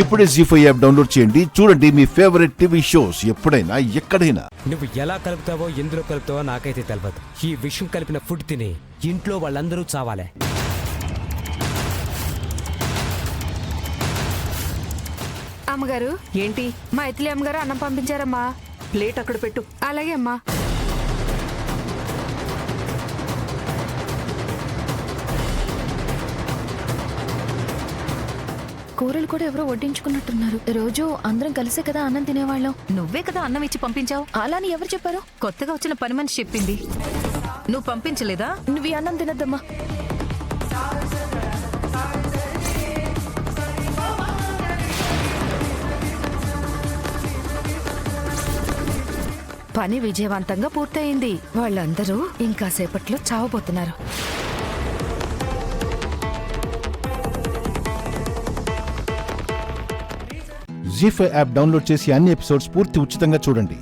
ఇప్పుడే జీ5 app download చేయండి. చూడండి మీ ఫేవరెట్ టీవీ షోస్ ఎప్పుడైనా ఎక్కడైనా. నువ్వు ఎలా కలుపుతావో ఎందులో కలుపుతావో నాకైతే తెలియదు. ఈ విషయం కలిపిన ఫుడ్ తిని ఇంట్లో వాళ్ళందరూ చావాలే. అమ్మగారు ఏంటి? మా ఇతలి అమ్మగారు అన్నం పంపించారమ్మా. ప్లేట్ అక్కడ పెట్టు. అలాగే అమ్మా. కూరలు కూడా ఎవరో వడ్డించుకున్నట్టున్నారు. రోజు అందరం కలిసే కదా అన్నం తినేవాళ్ళం. నువ్వే కదా అన్నం ఇచ్చి పంపించావు. అలాని ఎవరు చెప్పారు? కొత్తగా వచ్చిన పని మనిషి చెప్పింది. నువ్వు పంపించలేదా? నువ్వు ఈ అన్నం తినద్దమ్మా. పని విజయవంతంగా పూర్తయింది. వాళ్ళందరూ ఇంకా సేపట్లో చావబోతున్నారు. జీ5 యాప్ డౌన్లోడ్ చేసి అన్ని ఎపిసోడ్స్ పూర్తి ఉచితంగా చూడండి.